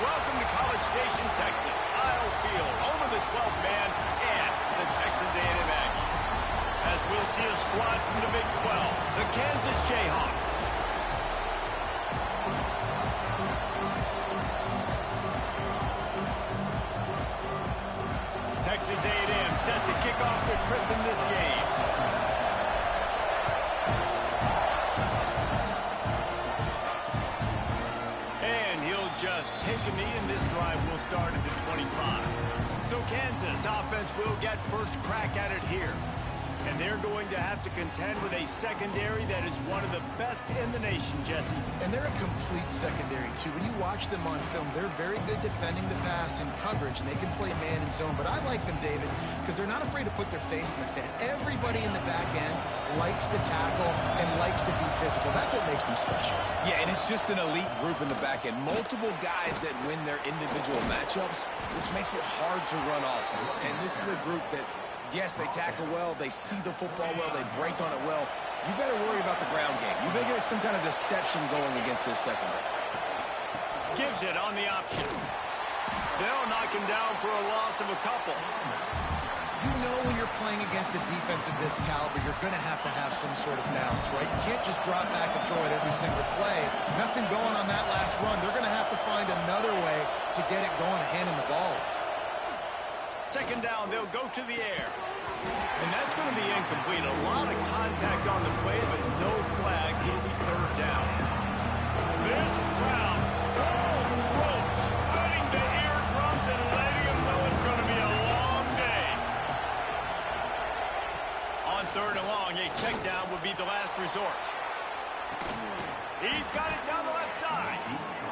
Welcome to College Station, Texas. Kyle Field, home of the 12th man and the Texas A&M Aggies. As we'll see a squad from the Big 12, the Kansas Jayhawks. Texas A&M set to kick off with Chris in this game. And he'll just take a knee, and this drive will start at the 25. So Kansas offense will get first crack at it here. And they're going to have to contend with a secondary that is one of the best in the nation, Jesse. And they're a complete secondary, too. When you watch them on film, they're very good defending the pass and coverage, and they can play man and zone. But I like them, David, because they're not afraid to put their face in the fan. Everybody in the back end likes to tackle and likes to be physical. That's what makes them special. Yeah, and it's just an elite group in the back end. Multiple guys that win their individual matchups, which makes it hard to run offense. And this is a group that, yes, they tackle well, they see the football well, they break on it well. You better worry about the ground game. You better get some kind of deception going against this secondary. Gives it on the option. They'll knock him down for a loss of a couple. You know when you're playing against a defense of this caliber, you're going to have some sort of balance, right? You can't just drop back and throw it every single play. Nothing going on that last run. They're going to have to find another way to get it going, handing the ball. Second down, they'll go to the air. And that's going to be incomplete. A lot of contact on the play, but no flags. It'll be third down. This crowd full throat, spreading the eardrums and letting them know it's going to be a long day. On third and long, a check down would be the last resort. He's got it down the left side.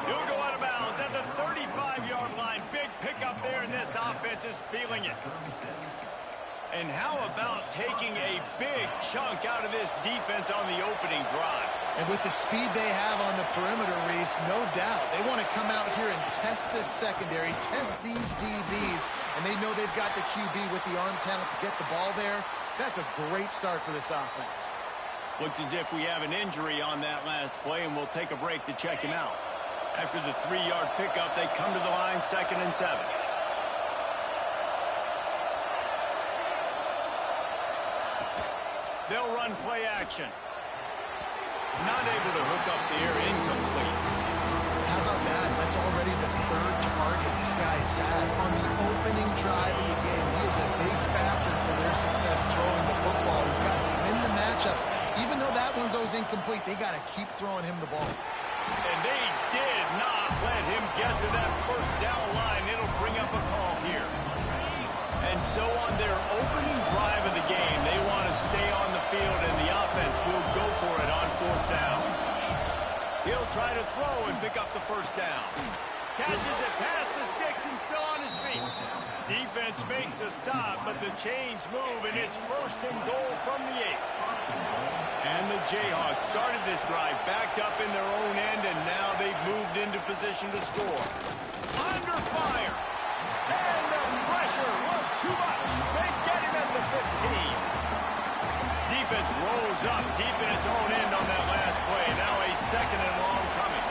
He'll go out of bounds at the 35-yard line. Big pickup there, and this offense is feeling it. And how about taking a big chunk out of this defense on the opening drive? And with the speed they have on the perimeter, Reese, no doubt. They want to come out here and test this secondary, test these DBs, and they know they've got the QB with the arm talent to get the ball there. That's a great start for this offense. Looks as if we have an injury on that last play, and we'll take a break to check him out. After the 3-yard pickup, they come to the line, 2nd and 7. They'll run play action. Not able to hook up there, incomplete. How about that? That's already the 3rd target this guy's had on the opening drive of the game. He is a big factor for their success throwing the football. He's got to win the matchups. Even though that one goes incomplete, they got to keep throwing him the ball. And they did not let him get to that first down line. It'll bring up a call here. And so on their opening drive of the game, they want to stay on the field, and the offense will go for it on 4th down. He'll try to throw and pick up the first down. Catches it past the sticks and still on his feet. Defense makes a stop, but the chains move, and it's 1st and goal from the 8. And the Jayhawks started this drive backed up in their own end, and now they've moved into position to score. Under fire. And the pressure was too much. They get him at the 15. Defense rolls up deep in its own end on that last play. Now a 2nd and long coming.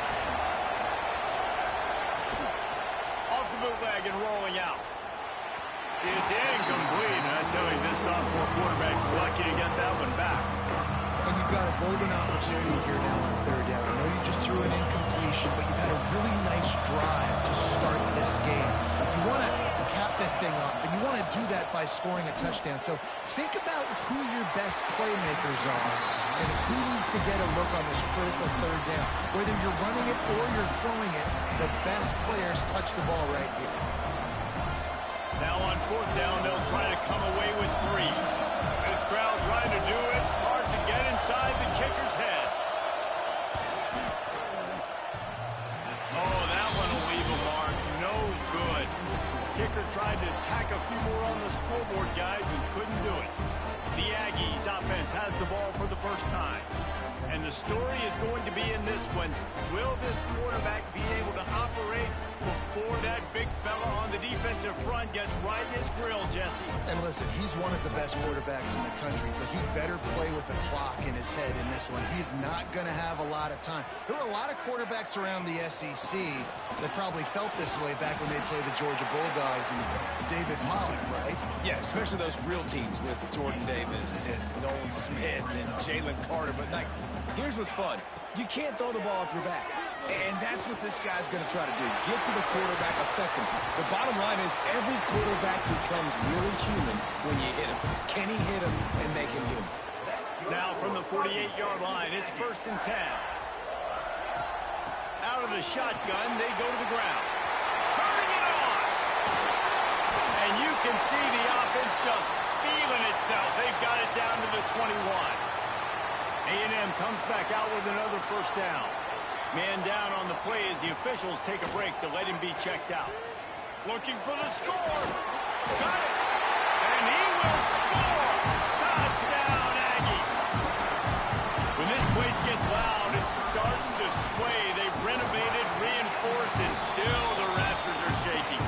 Off the bootleg and rolling out. It's incomplete. I tell you, this sophomore quarterback's lucky to get that one back. And you've got a golden opportunity here now on 3rd down. I know you just threw an incompletion, but you've had a really nice drive to start this game. You want to cap this thing up, and you want to do that by scoring a touchdown. So think about who your best playmakers are and who needs to get a look on this critical 3rd down. Whether you're running it or you're throwing it, the best players touch the ball right here. Now on 4th down, they'll try to come away with 3. This crowd trying to do its part to get inside the kicker's head. Oh, that one will leave a mark. No good. Kicker tried to tack a few more on the scoreboard, guys, and couldn't do it. The Aggies offense has the ball for the first time. And the story is going to be in this one. Will this quarterback be able to operate before that big fella on the defensive defensive front gets right in his grill, Jesse. And listen, he's one of the best quarterbacks in the country, but he better play with a clock in his head in this one. He's not going to have a lot of time. There were a lot of quarterbacks around the SEC that probably felt this way back when they played the Georgia Bulldogs and David Pollock, right? Yeah, especially those real teams with Jordan Davis and Nolan Smith and Jalen Carter. But, like, here's what's fun. You can't throw the ball off your back. And that's what this guy's going to try to do. Get to the quarterback, affect him. The bottom line is every quarterback becomes really human when you hit him. Can he hit him and make him human? Now from the 48-yard line, it's 1st and 10. Out of the shotgun, they go to the ground. Turning it on! And you can see the offense just feeling itself. They've got it down to the 21. A&M comes back out with another 1st down. Man down on the play as the officials take a break to let him be checked out. Looking for the score. Got it. And he will score. Touchdown, Aggie. When this place gets loud, it starts to sway. They've renovated, reinforced, and still the rafters are shaking.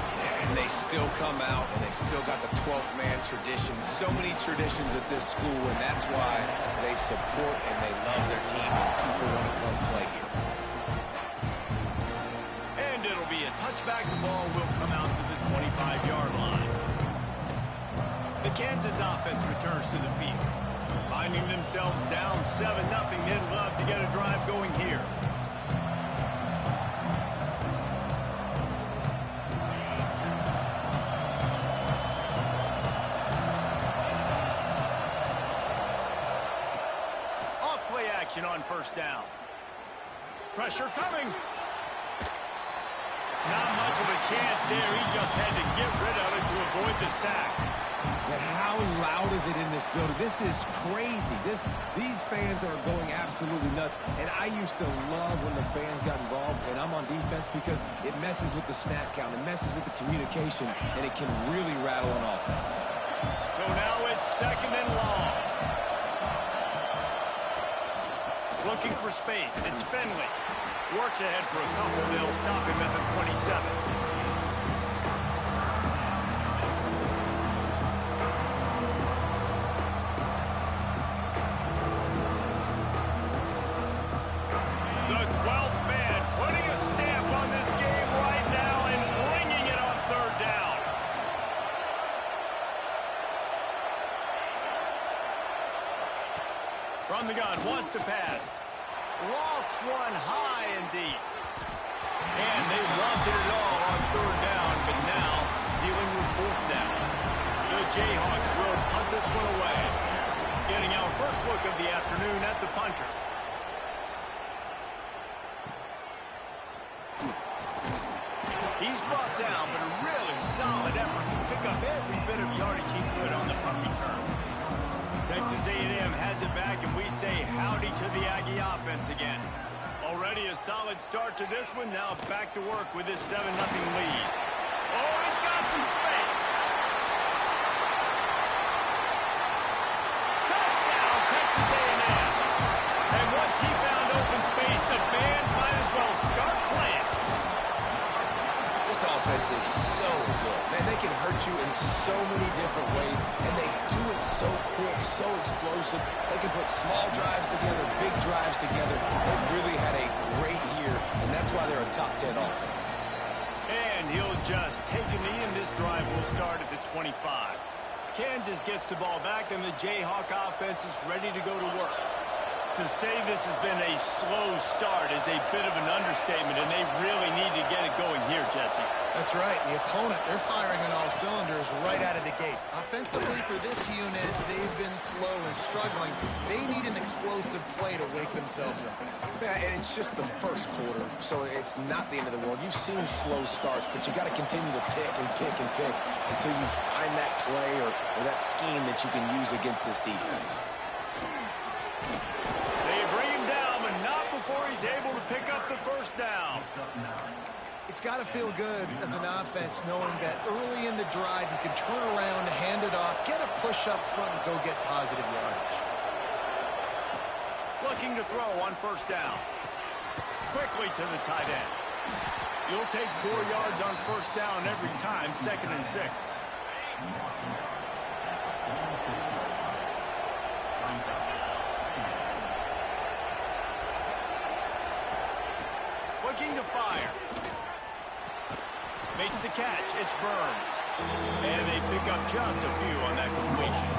And they still come out, and they still got the 12th man tradition. So many traditions at this school, and that's why they support and they love their team, and people want to come play here. And it'll be a touchback. The ball will come out to the 25-yard line. The Kansas offense returns to the field. Finding themselves down 7-0, they'd love to get a drive going here. Off-play action on 1st down. Pressure coming. Not much of a chance there. He just had to get rid of it to avoid the sack. But how loud is it in this building? This is crazy. These fans are going absolutely nuts. And I used to love when the fans got involved, and I'm on defense because it messes with the snap count. It messes with the communication, and it can really rattle an offense. So now it's 2nd and long. Looking for space. It's Finley. Works ahead for a couple. They'll stop him at the 27. The 12th man putting a stamp on this game right now and bringing it on 3rd down. From the gun, wants to pass. Lofts one high and deep. And they wanted it all on 3rd down, but now dealing with 4th down. The Jayhawks will punt this one away. Getting our first look of the afternoon at the punter. He's brought down, but a really solid effort to pick up every bit of yardage he could on the punt return. Texas A&M has it back, and we say howdy to the Aggie offense again. Already a solid start to this one. Now back to work with this 7-0 lead. Oh, he's got some space. Touchdown, Texas A&M. And once he found open space, the band might as well start playing. This offense is so good. Man, they can hurt you in so many different ways, and they do it so quick, so explosive. They can put small drives together, big drives together. They've really had a great year, and that's why they're a top 10 offense. And he'll just take a knee, and this drive will start at the 25. Kansas gets the ball back, and the Jayhawk offense is ready to go to work. To say this has been a slow start is a bit of an understatement, and they really need to get it going here, Jesse. That's right. The opponent, they're firing on all cylinders right out of the gate. Offensively, for this unit, they've been slow and struggling. They need an explosive play to wake themselves up. Yeah, and it's just the first quarter, so it's not the end of the world. You've seen slow starts, but you got to continue to pick and pick and pick until you find that play or that scheme that you can use against this defense. They bring him down, but not before he's able to pick up the 1st down. It's got to feel good as an offense knowing that early in the drive you can turn around, hand it off, get a push up front, and go get positive yardage. Looking to throw on 1st down. Quickly to the tight end. You'll take 4 yards on first down every time, 2nd and 6. Looking to fire. Makes the catch. It's Burns. And they pick up just a few on that completion.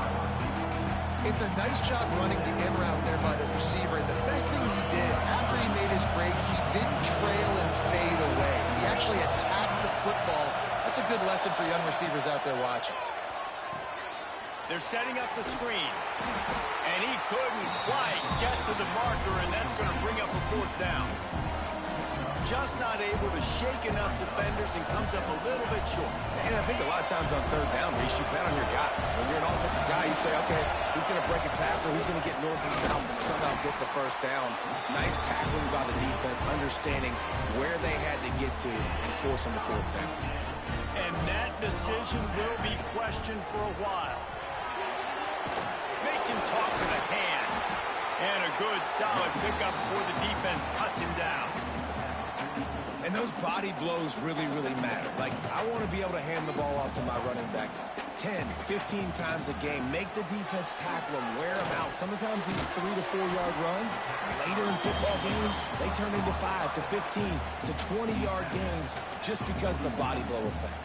It's a nice job running the in route there by the receiver. And the best thing he did after he made his break, he didn't trail and fade away. He actually attacked the football. That's a good lesson for young receivers out there watching. They're setting up the screen. And he couldn't quite get to the marker, and that's going to bring up a 4th down. Just not able to shake enough defenders and comes up a little bit short. And I think a lot of times on 3rd down, Reese, you bet on your guy. When you're an offensive guy, you say, okay, he's going to break a tackle, he's going to get north and south and somehow get the 1st down. Nice tackling by the defense, understanding where they had to get to and forcing the 4th down. And that decision will be questioned for a while. Makes him talk to the hand. And a good, solid pickup before the defense cuts him down. And those body blows really, really matter. Like, I want to be able to hand the ball off to my running back 10, 15 times a game. Make the defense tackle him, wear him out. Sometimes these 3 to 4 yard runs, later in football games, they turn into 5 to 15 to 20-yard gains just because of the body blow effect.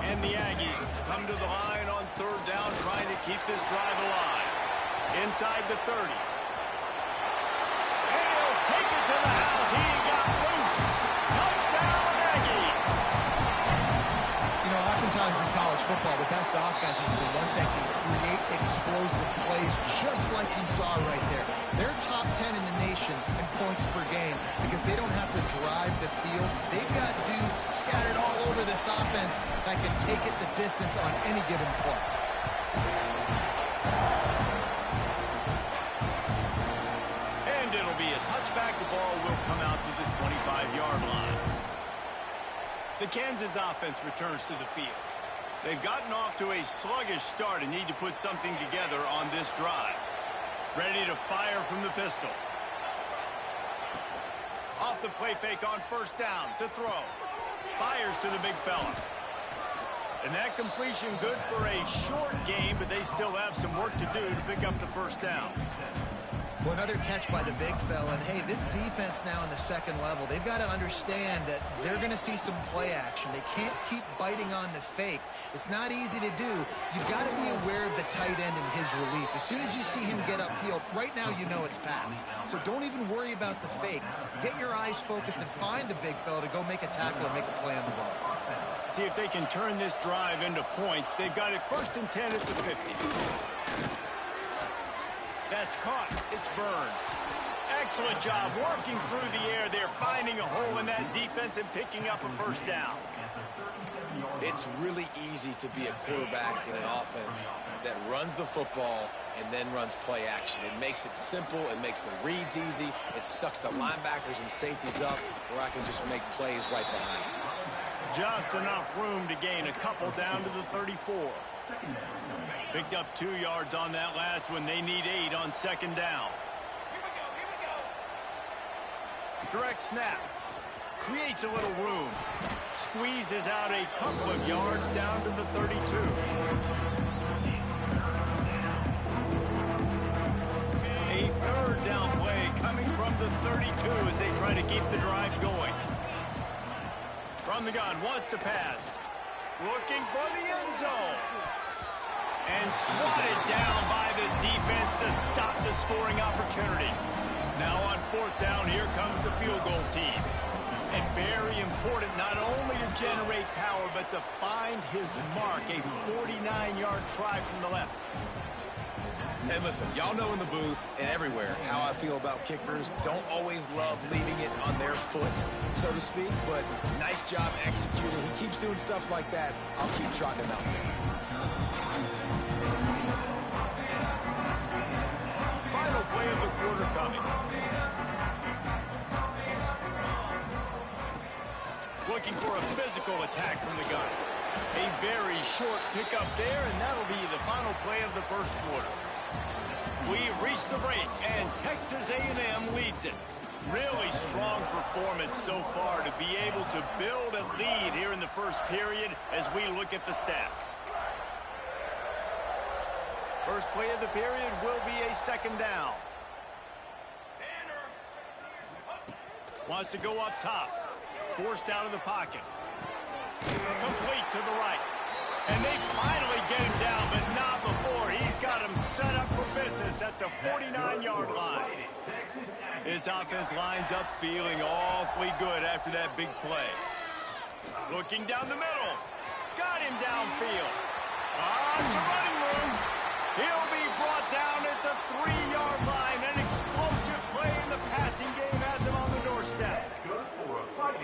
And the Aggies come to the line on 3rd down, trying to keep this drive alive. Inside the 30. And he'll take it to the house. He got loose. Touchdown, Aggies. You know, oftentimes in college football, the best offenses are the ones that can create explosive plays, just like you saw right there. They're top 10 in the nation in points per game because they don't have to drive the field. They've got dudes scattered all over this offense that can take it the distance on any given play. And it'll be a touchback. The ball will come out to the 25-yard line. The Kansas offense returns to the field. They've gotten off to a sluggish start and need to put something together on this drive. Ready to fire from the pistol. Off the play fake on 1st down to throw. Fires to the big fella. And that completion good for a short game, but they still have some work to do to pick up the 1st down. Well, another catch by the big fella. And, hey, this defense now in the 2nd level, they've got to understand that they're going to see some play action. They can't keep biting on the fake. It's not easy to do. You've got to be aware of the tight end and his release. As soon as you see him get upfield, right now you know it's pass. So don't even worry about the fake. Get your eyes focused and find the big fella to go make a tackle and make a play on the ball. See if they can turn this drive into points. They've got it 1st and 10 at the 50. That's caught. It's Burns. Excellent job working through the air there, finding a hole in that defense and picking up a 1st down. It's really easy to be a quarterback in an offense that runs the football and then runs play action. It makes it simple. It makes the reads easy. It sucks the linebackers and safeties up where I can just make plays right behind it. Just enough room to gain a couple down to the 34. Picked up 2 yards on that last one. They need 8 on 2nd down. Direct snap. Creates a little room. Squeezes out a couple of yards down to the 32. A 3rd down play coming from the 32 as they try to keep the drive going. From the gun, wants to pass. Looking for the end zone. And swatted down by the defense to stop the scoring opportunity. Now on 4th down, here comes the field goal team. And very important not only to generate power, but to find his mark, a 49-yard try from the left. And listen, y'all know in the booth and everywhere how I feel about kickers. Don't always love leaving it on their foot, so to speak, but nice job executing. He keeps doing stuff like that. I'll keep trotting him out there. Final play of the quarter coming. Looking for a physical attack from the gun. A very short pickup there, and that'll be the final play of the 1st quarter. We've reached the break, and Texas A&M leads it Really strong performance so far to be able to build a lead here in the first period as we look at the stats. First play of the period will be a second down. Wants to go up top. Forced out of the pocket. Complete to the right. And they finally get him down, but not before. He's got him set up for business at the 49-yard line. His offense lines up feeling awfully good after that big play. Looking down the middle. Got him downfield. On to running room. He'll be brought down at the 3-yard line. An explosive play in the passing game has him on the doorstep.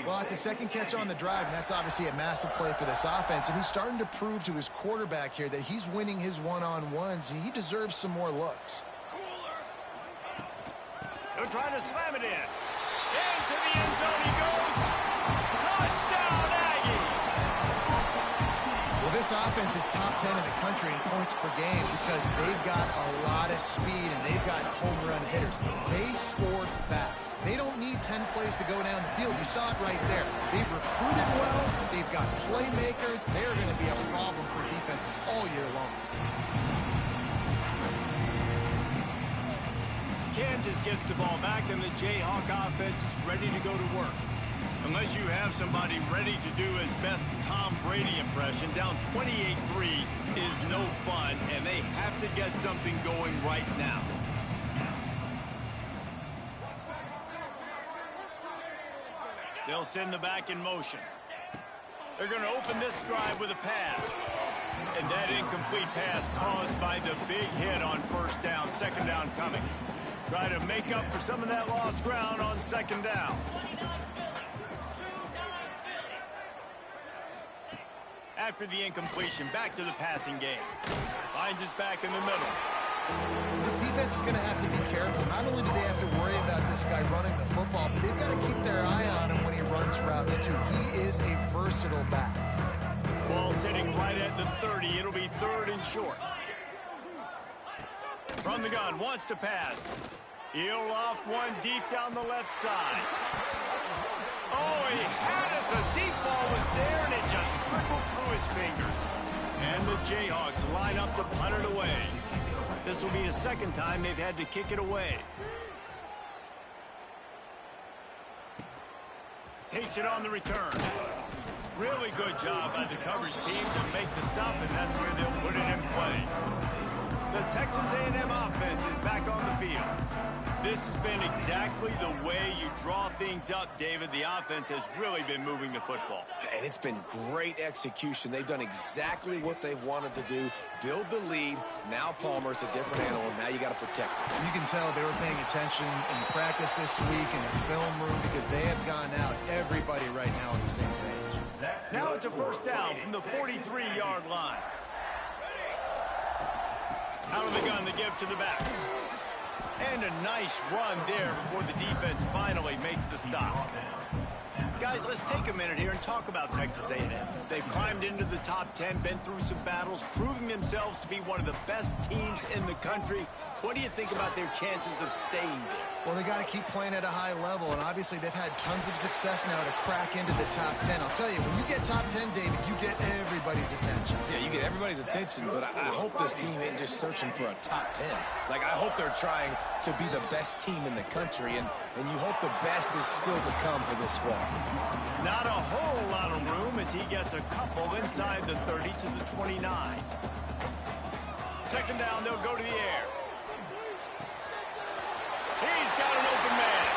Well, it's a second catch on the drive, and that's obviously a massive play for this offense. And he's starting to prove to his quarterback here that he's winning his one-on-ones, and he deserves some more looks. They're trying to slam it in. Into the end zone he goes. Touchdown, Aggie! Well, this offense is top 10 in the country in points per game because they've got a lot of speed and they've got home run hitters. They score fast. They don't need 10 plays to go down the field. You saw it right there. They've recruited well. They've got playmakers. They're going to be a problem for defenses all year long. Kansas gets the ball back, and the Jayhawk offense is ready to go to work. Unless you have somebody ready to do his best Tom Brady impression, down 28-3 is no fun, and they have to get something going right now. They'll send the back in motion. They're going to open this drive with a pass. And that incomplete pass caused by the big hit on first down, second down coming. Try to make up for some of that lost ground on second down. After the incompletion, back to the passing game. Finds us back in the middle. This defense is going to have to be careful. Not only do they have to worry about this guy running the football, but they've got to keep their eye on him when he runs routes, too. He is a versatile back. Ball sitting right at the 30. It'll be third and short. From the gun, wants to pass. He'll loft one deep down the left side. Oh, he had it. The deep ball was there, and it just trickled through his fingers. And the Jayhawks line up to punt it away. This will be the second time they've had to kick it away. Takes it on the return. Really good job by the coverage team to make the stop, and that's where they'll put it in play. The Texas A&M offense is back on the field. This has been exactly the way you draw things up, David. The offense has really been moving the football. And it's been great execution. They've done exactly what they've wanted to do. Build the lead. Now Palmer's a different animal. Now you got to protect it. You can tell they were paying attention in practice this week in the film room because they have gone out, everybody right now on the same page. Now it's a first down from the 43-yard line. Out of the gun to give to the back. And a nice run there before the defense finally makes the stop. Guys, let's take a minute here and talk about Texas A&M. They've climbed into the top 10, been through some battles, proving themselves to be one of the best teams in the country. What do you think about their chances of staying there? Well, they got to keep playing at a high level, and obviously they've had tons of success now to crack into the top 10. I'll tell you, when you get top 10, David, you get everybody's attention. Yeah, you get everybody's attention, but I hope this team ain't just searching for a top 10. Like, I hope they're trying to be the best team in the country, and you hope the best is still to come for this squad. Not a whole lot of room as he gets a couple inside the 30 to the 29. Second down, they'll go to the air. He's got an open man.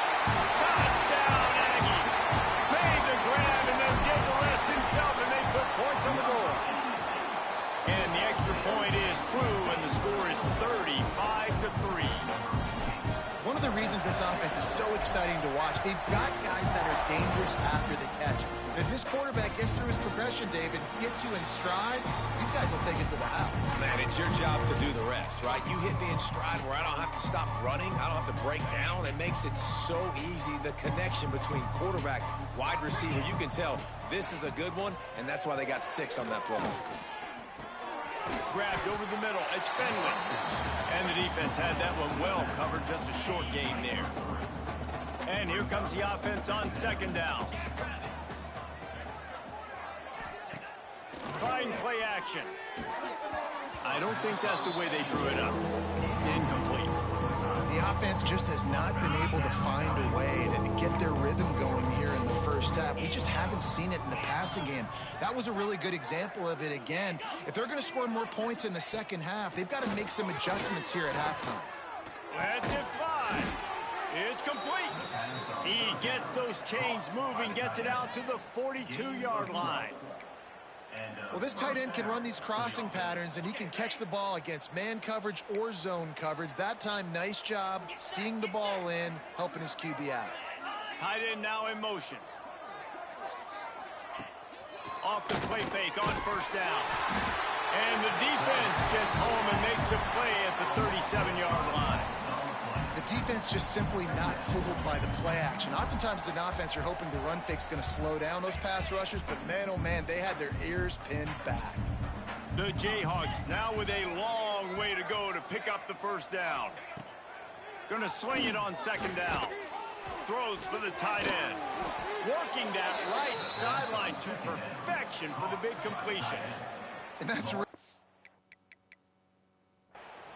Touchdown, Aggie. Made the grab and then did the rest himself, and they put points on the board. And the extra point is true, and the score is 35-3. One of the reasons this offense is so exciting to watch, they've got guys that are dangerous after the catch. And if this quarterback gets through his progression, David, hits you in stride, these guys will take it to the house. Man, it's your job to do the rest, right? You hit me in stride where I don't have to stop running. I don't have to break down. It makes it so easy, the connection between quarterback, wide receiver. You can tell this is a good one, and that's why they got 6 on that play. Grabbed over the middle. It's Fenwick. And the defense had that one well covered. Just a short gain there. And here comes the offense on second down. Fine play action. I don't think that's the way they drew it up. Incomplete. The offense just has not been able to find a way to get their rhythm going here in the first half. We just haven't seen it in the passing game. That was a really good example of it again. If they're going to score more points in the second half, they've got to make some adjustments here at halftime. Let's it fly. It's complete. He gets those chains moving, gets it out to the 42-yard line. Well, this tight end can run these crossing patterns, and he can catch the ball against man coverage or zone coverage. That time, nice job seeing the ball in, helping his QB out. Tight end now in motion. Off the play fake on first down. And the defense gets home and makes a play at the 37-yard line. The defense just simply not fooled by the play action. Oftentimes as an offense, you're hoping the run fake's going to slow down those pass rushers, but man, oh man, they had their ears pinned back. The Jayhawks now with a long way to go to pick up the first down. Going to swing it on second down. Throws for the tight end. Working that right sideline to perfection for the big completion. And that's a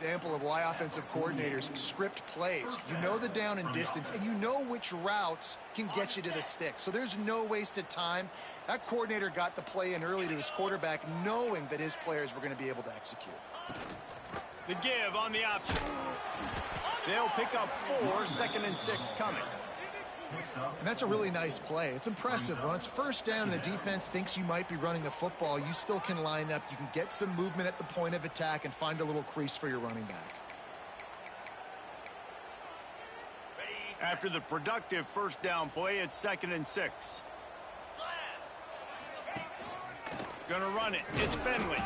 example of why offensive coordinators script plays. You know the down and distance, and you know which routes can get you to the stick. So there's no wasted time. That coordinator got the play in early to his quarterback, knowing that his players were going to be able to execute. The give on the option. They'll pick up 4, 2nd and 6 coming. And that's a really nice play. It's impressive. Once first down, the defense thinks you might be running the football. You still can line up. You can get some movement at the point of attack and find a little crease for your running back. After the productive first down play, it's 2nd and 6. Gonna run it. It's Finley.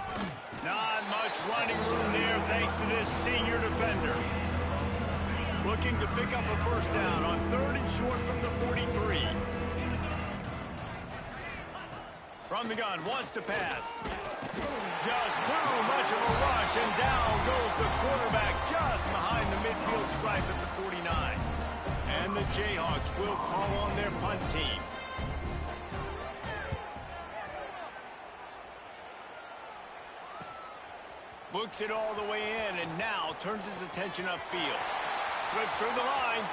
Not much running room there thanks to this senior defender. Looking to pick up a first down on 3rd and short from the 43. From the gun, wants to pass. Just too much of a rush, and down goes the quarterback just behind the midfield stripe at the 49. And the Jayhawks will call on their punt team. Looks it all the way in, and now turns his attention upfield. Slips through the line.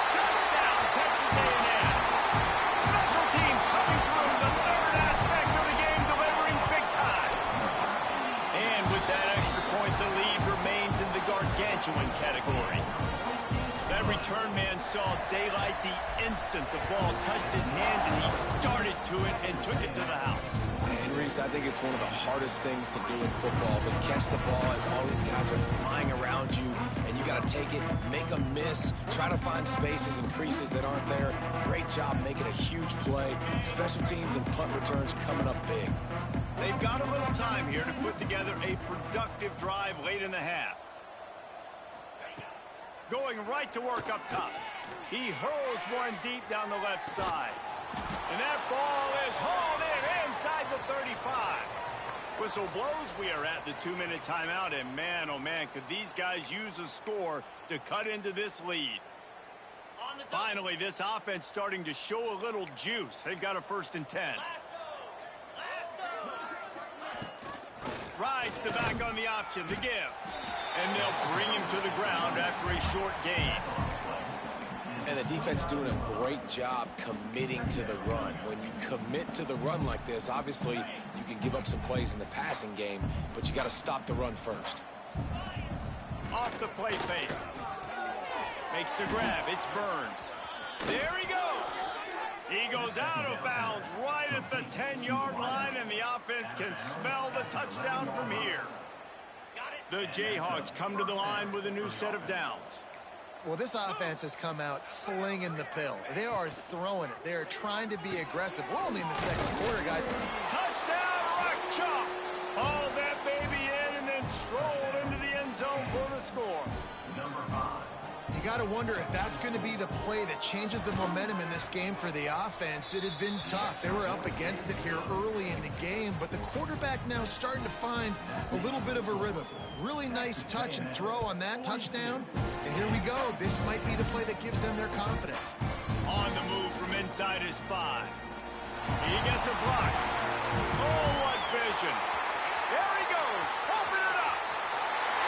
Touchdown, Texas A&M. Special teams coming through, the third aspect of the game, delivering big time. And with that extra point, the lead remains in the gargantuan category. That return man saw daylight the instant the ball touched his hands, and he darted to it and took it to the house. And Reese, I think it's one of the hardest things to do in football, to catch the ball as all these guys are flying around you, and you got to take it, make a miss, try to find spaces and creases that aren't there. Great job making a huge play. Special teams and punt returns coming up big. They've got a little time here to put together a productive drive late in the half. Going right to work up top. He hurls one deep down the left side. And that ball is hauled in inside the 35. Whistle blows. We are at the 2-minute timeout. And man, oh man, could these guys use a score to cut into this lead. Finally, this offense starting to show a little juice. They've got a 1st and 10. Rides the back on the option, the give. And they'll bring him to the ground after a short gain. And the defense doing a great job committing to the run. When you commit to the run like this, obviously you can give up some plays in the passing game, but you got to stop the run first. Off the play fake. Makes the grab. It's Burns. There he goes. He goes out of bounds right at the 10-yard line, and the offense can smell the touchdown from here. The Jayhawks come to the line with a new set of downs. Well, this offense has come out slinging the pill. They are throwing it. They are trying to be aggressive. We're only in the 2nd quarter, guys. Touchdown, Rock Chop. Hauled that baby in and then strolled into the end zone for the score. You got to wonder if that's going to be the play that changes the momentum in this game for the offense. It had been tough. They were up against it here early in the game, but the quarterback now starting to find a little bit of a rhythm. Really nice touch and throw on that touchdown. And here we go. This might be the play that gives them their confidence. On the move from inside his 5. He gets a block. Oh, what vision. There he goes. Open it up.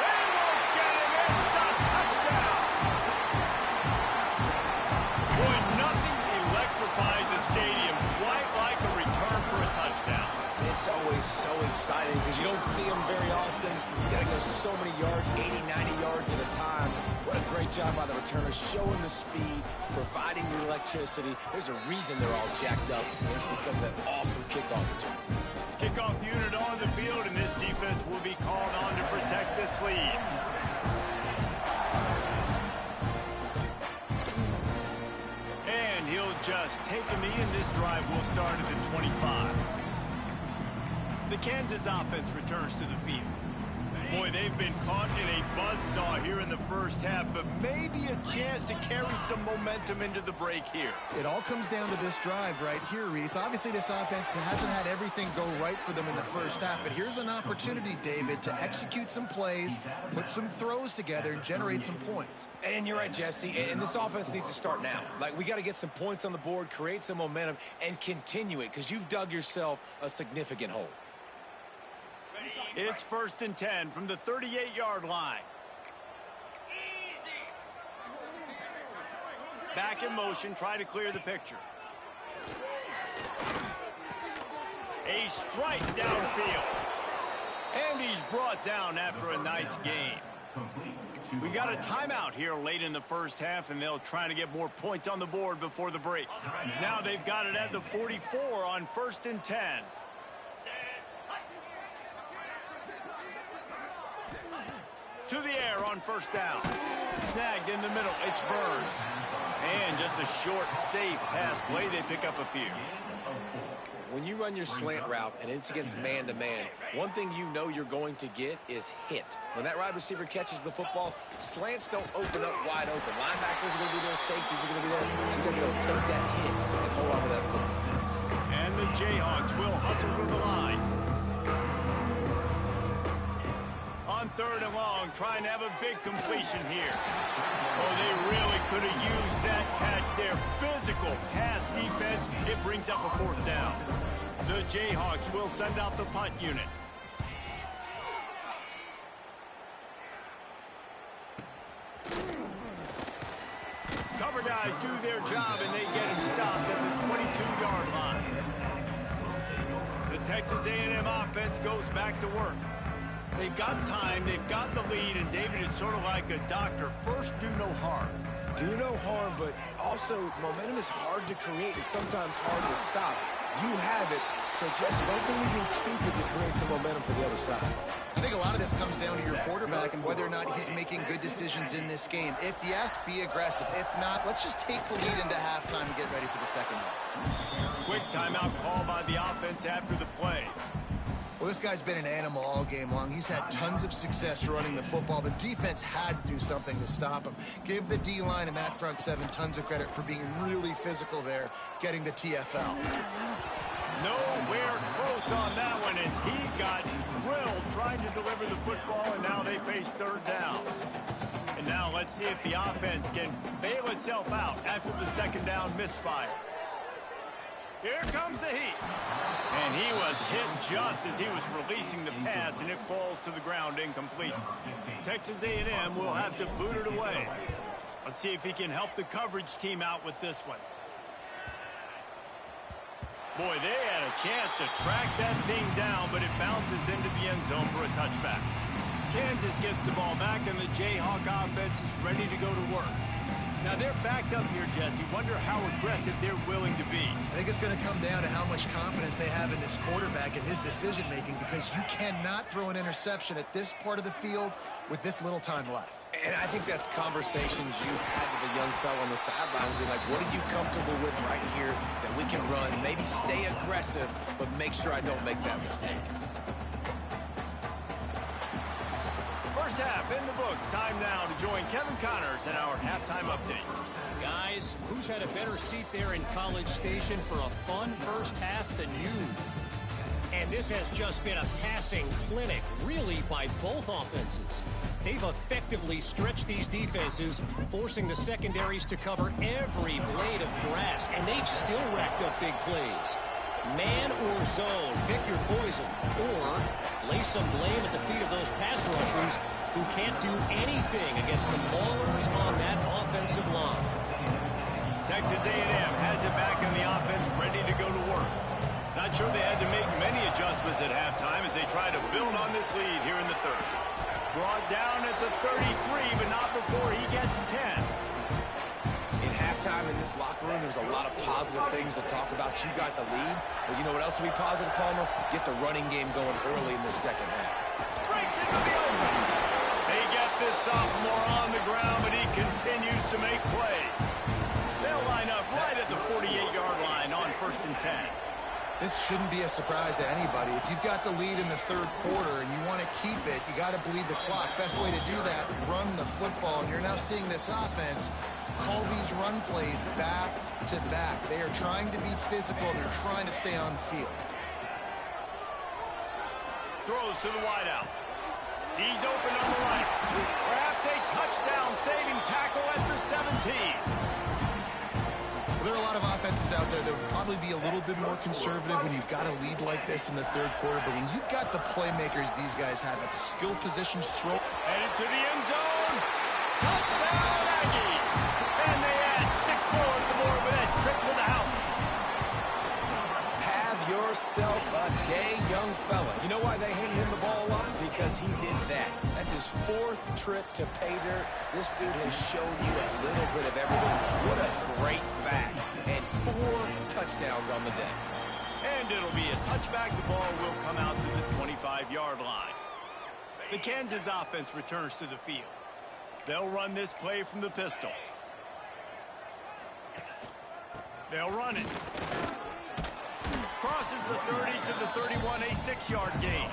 They won't get him. It's a touchdown. Boy, nothing electrifies a stadium quite like a return for a touchdown. It's always so exciting because you don't see them very often. You got to go so many yards, 80, 90 yards at a time. What a great job by the returner, showing the speed, providing the electricity. There's a reason they're all jacked up. It's because of that awesome kickoff return. Kickoff unit on the field, and this defense will be called on to protect this lead. And he'll just take a knee, and this drive will start at the 25. The Kansas offense returns to the field. Boy, they've been caught in a buzzsaw here in the first half, but maybe a chance to carry some momentum into the break here. It all comes down to this drive right here, Reese. Obviously, this offense hasn't had everything go right for them in the first half, but here's an opportunity, David, to execute some plays, put some throws together, and generate some points. And you're right, Jesse, and this offense needs to start now. Like, we got to get some points on the board, create some momentum, and continue it, because you've dug yourself a significant hole. It's 1st and 10 from the 38-yard line. Back in motion, try to clear the picture. A strike downfield. And he's brought down after a nice gain. We got a timeout here late in the first half, and they'll try to get more points on the board before the break. Now they've got it at the 44 on 1st and 10. To the air on 1st down. Snagged in the middle. It's Burns. And just a short, safe pass play. They pick up a few. When you run your slant route and it's against man-to-man, one thing you know you're going to get is hit. When that wide receiver catches the football, slants don't open up wide open. Linebackers are going to be there. Safeties are going to be there. So you're going to be able to take that hit and hold on to that football. And the Jayhawks will hustle to the line. On 3rd and long, trying to have a big completion here. Oh, they really could have used that catch there. Physical pass defense. It brings up a 4th down. The Jayhawks will send out the punt unit. Cover guys do their job, and they get him stopped at the 22-yard line. The Texas A&M offense goes back to work. They've got time, they've got the lead, and David, it's sort of like a doctor. First, do no harm. Do no harm, but also momentum is hard to create and sometimes hard to stop. You have it, so Jesse, don't do anything stupid to create some momentum for the other side. I think a lot of this comes down to your quarterback and whether or not he's making good decisions in this game. If yes, be aggressive. If not, let's just take the lead into halftime and get ready for the second half. Quick timeout call by the offense after the play. Well, this guy's been an animal all game long. He's had tons of success running the football. The defense had to do something to stop him. Give the D-line and that front seven tons of credit for being really physical there, getting the TFL. Nowhere close on that one as he got drilled trying to deliver the football, and now they face 3rd down. And now let's see if the offense can bail itself out after the 2nd down misfire. Here comes the heat. And he was hit just as he was releasing the pass, and it falls to the ground incomplete. Texas A&M will have to boot it away. Let's see if he can help the coverage team out with this one. Boy, they had a chance to track that thing down, but it bounces into the end zone for a touchback. Kansas gets the ball back, and the Jayhawk offense is ready to go to work. Now, they're backed up here, Jesse. Wonder how aggressive they're willing to be. I think it's going to come down to how much confidence they have in this quarterback and his decision-making, because you cannot throw an interception at this part of the field with this little time left. And I think that's conversations you've had with the young fellow on the sideline. Be like, what are you comfortable with right here that we can run? Maybe stay aggressive, but make sure I don't make that mistake. 1st First half in the books. Time now to join Kevin Connors in our halftime update. Guys, who's had a better seat there in College Station for a fun first half than you? And this has just been a passing clinic, really, by both offenses. They've effectively stretched these defenses, forcing the secondaries to cover every blade of grass, and they've still racked up big plays. Man or zone, pick your poison, or lay some blame at the feet of those pass rushers who can't do anything against the maulers on that offensive line. Texas A&M has it back in the offense, ready to go to work. Not sure they had to make many adjustments at halftime as they try to build on this lead here in the third. Brought down at the 33, but not before he gets 10. In halftime in this locker room, there's a lot of positive things to talk about. You got the lead, but you know what else will be positive, Palmer? Get the running game going early in this second half. Breaks into the open. They get this sophomore on the ground, but he continues to make plays. They'll line up right at the 48-yard line on 1st and 10. This shouldn't be a surprise to anybody. If you've got the lead in the third quarter and you want to keep it, you got to bleed the clock. Best way to do that, run the football. And you're now seeing this offense call these run plays back to back. They are trying to be physical, and they're trying to stay on the field. Throws to the wideout. He's open on the right. Perhaps a touchdown-saving tackle at the 17. There are a lot of offenses out there that would probably be a little bit more conservative when you've got a lead like this in the third quarter. But when you've got the playmakers these guys have at the skill positions, Headed to the end zone. Touchdown, Aggies. And they add 6 more to the board with that trip to the house. Have yourself a day, young fella. You know why they handed him the ball a lot? Because he did that. That's his 4th trip to pay dirt. This dude has shown you a little bit of everything. What a great back. And 4 touchdowns on the day. And it'll be a touchback. The ball will come out to the 25-yard line. The Kansas offense returns to the field. They'll run this play from the pistol. They'll run it. Crosses the 30 to the 31, a 6-yard gain.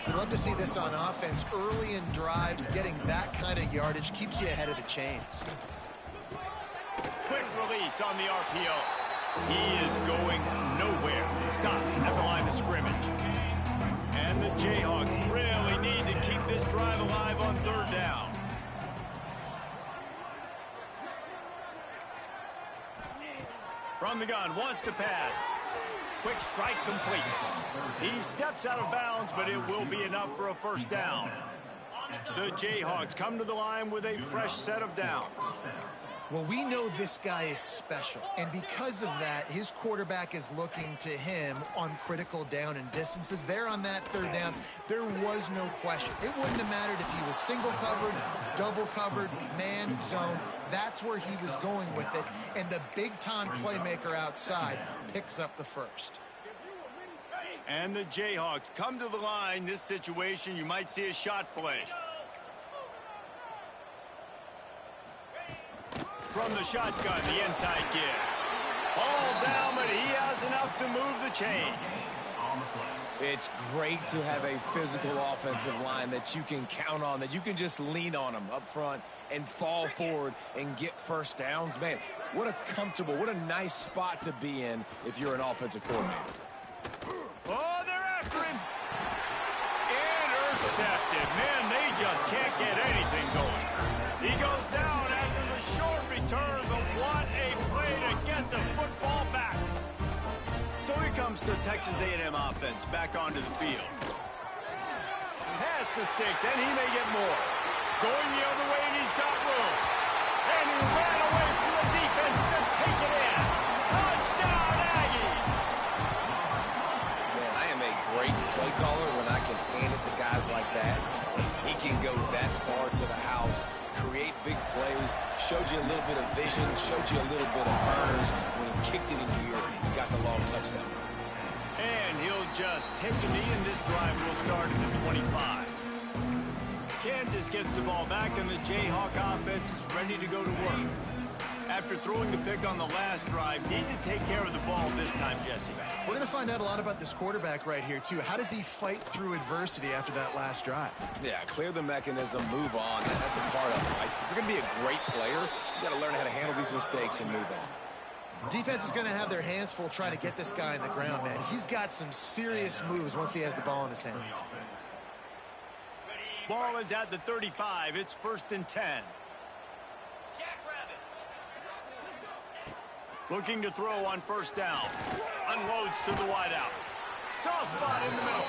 I'd love to see this on offense. Early in drives, getting that kind of yardage keeps you ahead of the chains. Quick release on the RPO. He is going nowhere. Stopped at the line of scrimmage. And the Jayhawks really need to keep this drive alive on 3rd down. From the gun, wants to pass. Quick strike complete. He steps out of bounds, but it will be enough for a 1st down. The Jayhawks come to the line with a fresh set of downs. Well, we know this guy is special, and because of that, his quarterback is looking to him on critical down and distances. There on that 3rd down, there was no question. It wouldn't have mattered if he was single covered, double covered, man, zone. That's where he was going with it, and the big-time playmaker outside picks up the 1st. And the Jayhawks come to the line. This situation, you might see a shot play. From the shotgun, the inside give. All down, but he has enough to move the chains. It's great to have a physical offensive line that you can count on, that you can just lean on them up front and fall forward and get 1st downs. Man, what a comfortable, what a nice spot to be in if you're an offensive coordinator. Oh, they're after him. Intercepted. Man, they just can't get anything going. He goes down after the short return, but what a play to get the football back. So here comes the Texas A&M offense back onto the field. Pass the sticks, and he may get more. Going the other way, and he's got room. And he ran away from the defense to take it in. Touchdown, Aggie! Man, I am a great play caller when I can hand it to guys like that. He can go that far to the house, create big plays, showed you a little bit of vision, showed you a little bit of burners. When he kicked it into your, you got the long touchdown. And he'll just take a knee, and this drive will start at the 25. Kansas gets the ball back, and the Jayhawk offense is ready to go to work. After throwing the pick on the last drive, need to take care of the ball this time, Jesse. We're going to find out a lot about this quarterback right here, too. How does he fight through adversity after that last drive? Yeah, clear the mechanism, move on. That's a part of it, right? If you're going to be a great player, you got to learn how to handle these mistakes and move on. Defense is going to have their hands full trying to get this guy in the ground, man. He's got some serious moves once he has the ball in his hands. Ball is at the 35. It's 1st and 10. Looking to throw on 1st down. Unloads to the wideout. Soft spot in the middle.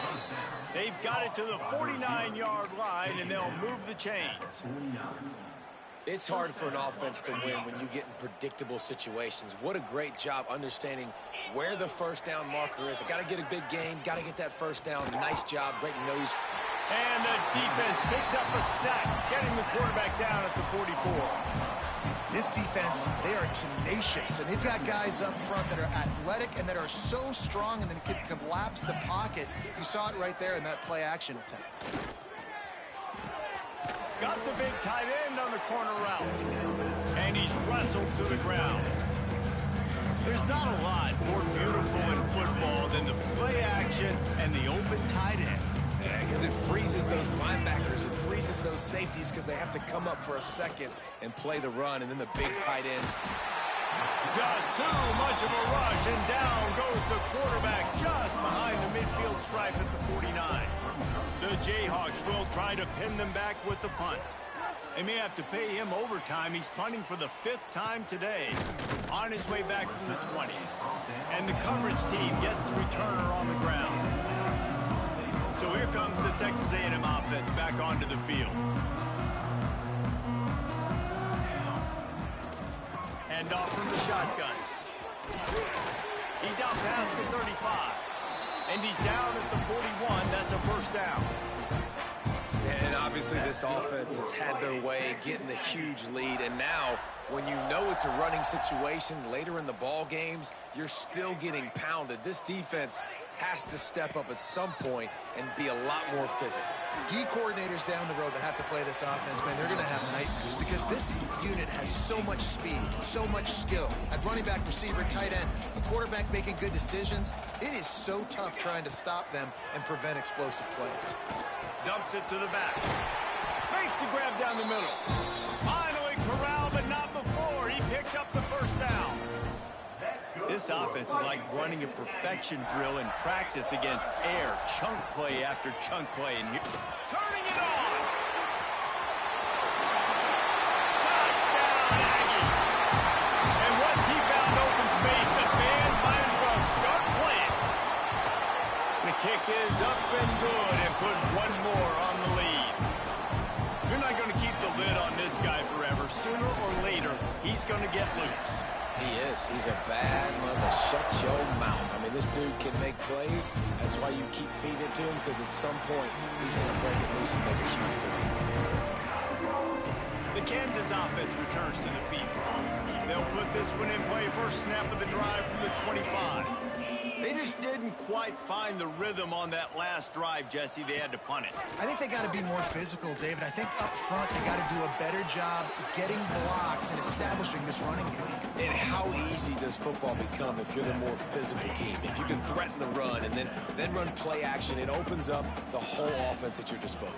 They've got it to the 49-yard line, and they'll move the chains. It's hard for an offense to win when you get in predictable situations. What a great job understanding where the 1st down marker is. Got to get a big gain. Got to get that 1st down. Nice job. Great nose. And the defense picks up a sack, getting the quarterback down at the 44. This defense, they are tenacious, and they've got guys up front that are athletic and that are so strong and then can collapse the pocket. You saw it right there in that play-action attempt. Got the big tight end on the corner route, and he's wrestled to the ground. There's not a lot more beautiful in football than the play-action and the open tight end. Yeah, because it freezes those linebackers. It freezes those safeties because they have to come up for a second and play the run, and then the big tight end. Just too much of a rush, and down goes the quarterback just behind the midfield stripe at the 49. The Jayhawks will try to pin them back with the punt. They may have to pay him overtime. He's punting for the 5th time today. On his way back from the 20. And the coverage team gets the returner on the ground. So here comes the Texas A&M offense back onto the field. Hand off from the shotgun. He's out past the 35. And he's down at the 41. That's a 1st down. And obviously this offense has had their way getting the huge lead. And now when you know it's a running situation later in the ball games, you're still getting pounded. This defense has to step up at some point and be a lot more physical. D coordinators down the road that have to play this offense, man, they're going to have nightmares because this unit has so much speed, so much skill. At running back, receiver, tight end, a quarterback making good decisions, it is so tough trying to stop them and prevent explosive plays. Dumps it to the back. Makes the grab down the middle. Finally corralled, but not before. He picks up the 1st down. This offense is like running a perfection drill in practice against air. Chunk play after chunk play. And here, turning it on. Touchdown, Aggie. And once he found open space, the band might as well start playing. The kick is up and good and put one more on the lead. You're not going to keep the lid on this guy forever. Sooner or later, he's going to get loose. He is. He's a bad mother. Shut your mouth. I mean, this dude can make plays. That's why you keep feeding it to him, because at some point, he's going to break it loose and make a huge play. The Kansas offense returns to the field. They'll put this one in play. First snap of the drive from the 25. They just didn't quite find the rhythm on that last drive, Jesse. They had to punt it. I think they got to be more physical, David. I think up front they got to do a better job getting blocks and establishing this running game. And how easy does football become if you're the more physical team? If you can threaten the run and then run play action, it opens up the whole offense at your disposal.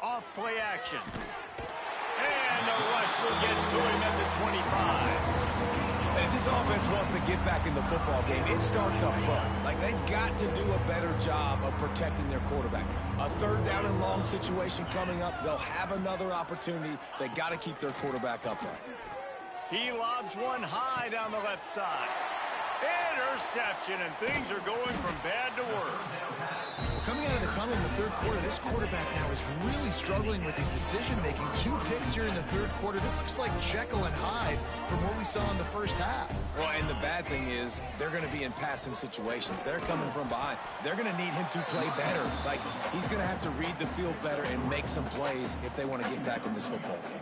Off play action. And the rush will get to him at the 25. And if this offense wants to get back in the football game, it starts up front. Like, they've got to do a better job of protecting their quarterback. A 3rd down and long situation coming up. They'll have another opportunity. They got to keep their quarterback upright. He lobs one high down the left side. Interception, and things are going from bad to worse. Well, coming out of the tunnel in the 3rd quarter, this quarterback now is really struggling with his decision-making. 2 picks here in the 3rd quarter. This looks like Jekyll and Hyde from what we saw in the 1st half. Well, and the bad thing is they're going to be in passing situations. They're coming from behind. They're going to need him to play better. Like, he's going to have to read the field better and make some plays if they want to get back in this football game.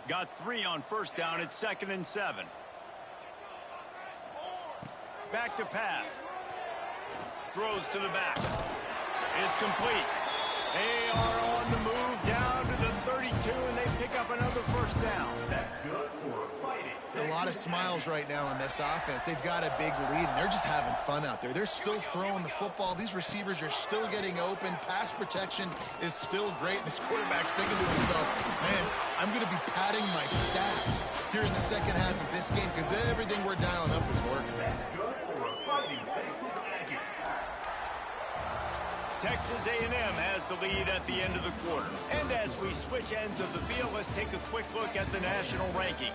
Got 3 on 1st down. It's 2nd and 7. Back to pass. Throws to the back. It's complete. They are on the move down lot of smiles right now in this offense. They've got a big lead, and they're just having fun out there. They're still throwing the football. These receivers are still getting open. Pass protection is still great. This quarterback's thinking to himself, man, I'm going to be padding my stats here in the second half of this game because everything we're dialing up is working. Texas A&M has the lead at the end of the quarter. And as we switch ends of the field, let's take a quick look at the national rankings.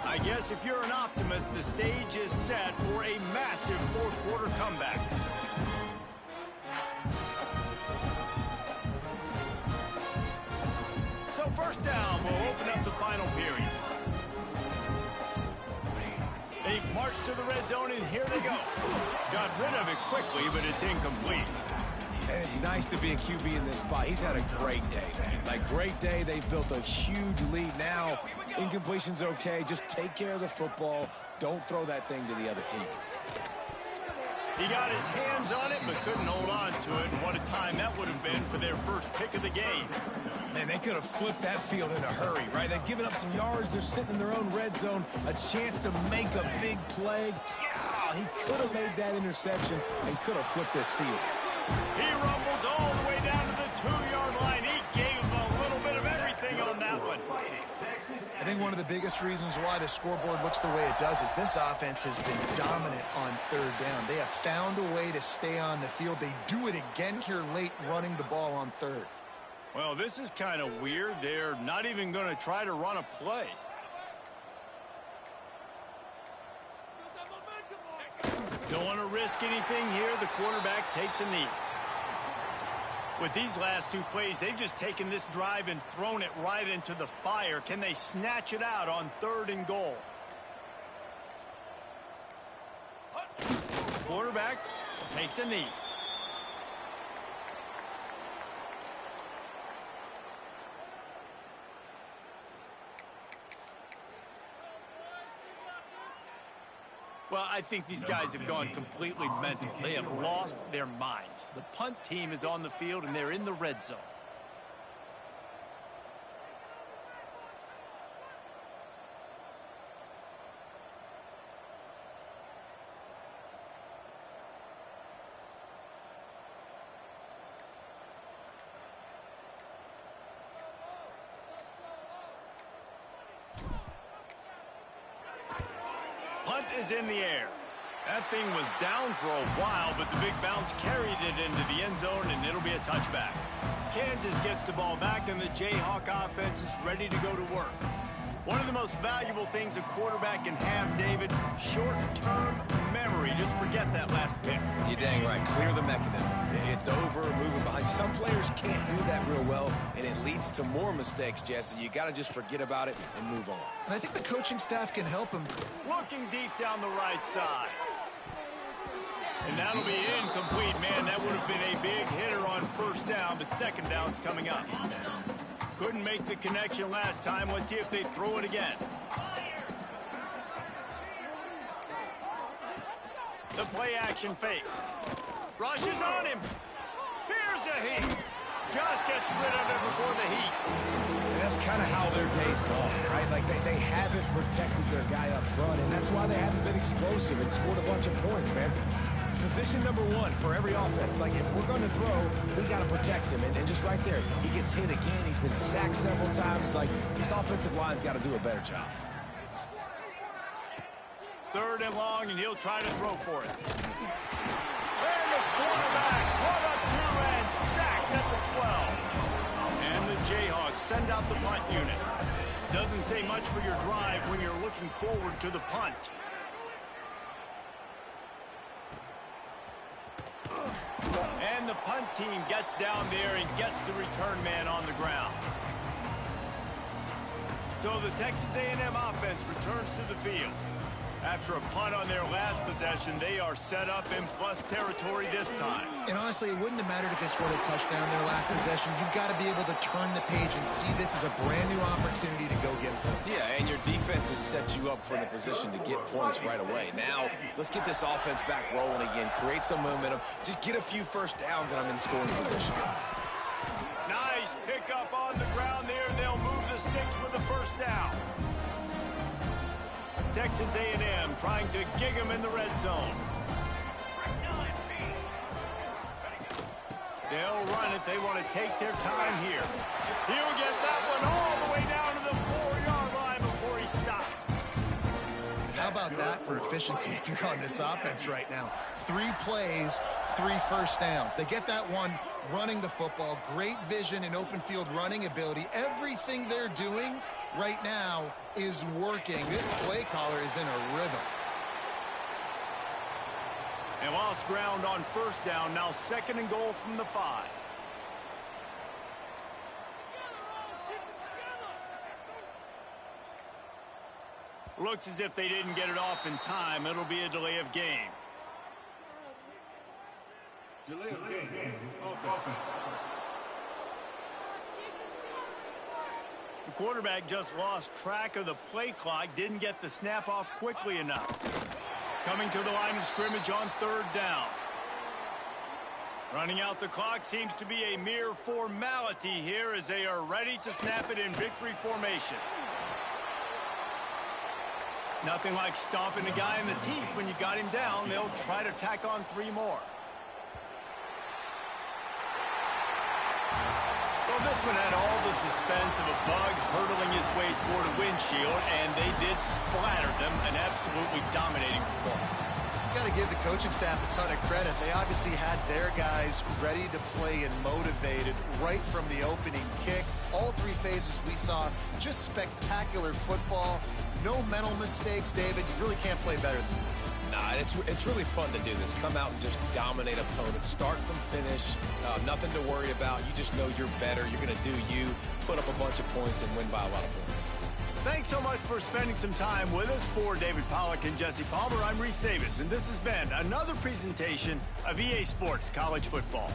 I guess if you're an optimist, the stage is set for a massive fourth quarter comeback. So first down, we'll open up the final period. They march to the red zone, and here they go. Got rid of it quickly, but it's incomplete. And it's nice to be a QB in this spot. He's had a great day, man. Like, great day. They've built a huge lead now. Incompletion's okay. Just take care of the football. Don't throw that thing to the other team. He got his hands on it, but couldn't hold on to it. And what a time that would have been for their first pick of the game. Man, they could have flipped that field in a hurry, right? They've given up some yards. They're sitting in their own red zone. A chance to make a big play. Yeah, he could have made that interception and could have flipped this field. He rumbles all the way down to the 2-yard line. He gave him a little bit of everything on that one. I think one of the biggest reasons why the scoreboard looks the way it does is this offense has been dominant on third down. They have found a way to stay on the field. They do it again here late, running the ball on third. Well, this is kind of weird. They're not even going to try to run a play. Don't want to risk anything here. The quarterback takes a knee. With these last two plays, they've just taken this drive and thrown it right into the fire. Can they snatch it out on 3rd and goal? Quarterback takes a knee. Well, I think these guys have gone completely mental. They have lost their minds. The punt team is on the field, and they're in the red zone. Punt is in the air. That thing was down for a while, but the big bounce carried it into the end zone, and it'll be a touchback. Kansas gets the ball back, and the Jayhawk offense is ready to go to work. One of the most valuable things a quarterback can have, David, short-term memory. Just forget that last pick. You're dang right. Clear the mechanism. It's over, moving behind. Some players can't do that real well, and it leads to more mistakes, Jesse. You got to just forget about it and move on. And I think the coaching staff can help him. Looking deep down the right side. And that'll be incomplete, man. That would have been a big hitter on first down, but second down's coming up. Couldn't make the connection last time. Let's see if they throw it again. The play action fake. Rushes on him. Here's a heat. Just gets rid of it before the heat. And that's kind of how their day's gone, right? Like they haven't protected their guy up front, and that's why they haven't been explosive and scored a bunch of points, man. Position number one for every offense. Like, if we're going to throw, we got to protect him. And just right there, he gets hit again. He's been sacked several times. Like, this offensive line's got to do a better job. 3rd and long, and he'll try to throw for it. And the quarterback caught up to and sacked at the 12. And the Jayhawks send out the punt unit. Doesn't say much for your drive when you're looking forward to the punt. And the punt team gets down there and gets the return man on the ground. So the Texas A&M offense returns to the field. After a punt on their last possession, they are set up in plus territory this time. And honestly, it wouldn't have mattered if they scored a touchdown their last possession. You've got to be able to turn the page and see this as a brand new opportunity to go get points. Yeah, and your defense has set you up for the position to get points right away. Now, let's get this offense back rolling again, create some momentum, just get a few first downs, and I'm in scoring position. Nice pickup on the ground there. They'll move the sticks with the first down. Texas A&M trying to gig them in the red zone. They'll run it. They want to take their time here. He'll get that one all the way down to the 4-yard line before he stopped. How about that for efficiency if you're on this offense right now? 3 plays, 3 first downs. They get that one running the football. Great vision and open field running ability. Everything they're doing right now is working. This play caller is in a rhythm. They lost ground on first down. Now 2nd and goal from the 5. Looks as if they didn't get it off in time. It'll be a delay of game. Delay of game. Offense. The quarterback just lost track of the play clock, didn't get the snap off quickly enough. Coming to the line of scrimmage on 3rd down. Running out the clock seems to be a mere formality here as they are ready to snap it in victory formation. Nothing like stomping a guy in the teeth when you got him down. They'll try to tack on 3 more. Well, this one had all the suspense of a bug hurtling his way toward a windshield, and they did splatter them, an absolutely dominating performance. You got to give the coaching staff a ton of credit. They obviously had their guys ready to play and motivated right from the opening kick. All 3 phases we saw, just spectacular football. No mental mistakes, David. You really can't play better than that. Nah, it's really fun to do this. Come out and just dominate opponents. Start from finish. Nothing to worry about. You just know you're better. You're going to do you, put up a bunch of points, and win by a lot of points. Thanks so much for spending some time with us. For David Pollack and Jesse Palmer, I'm Reese Davis, and this has been another presentation of EA Sports College Football.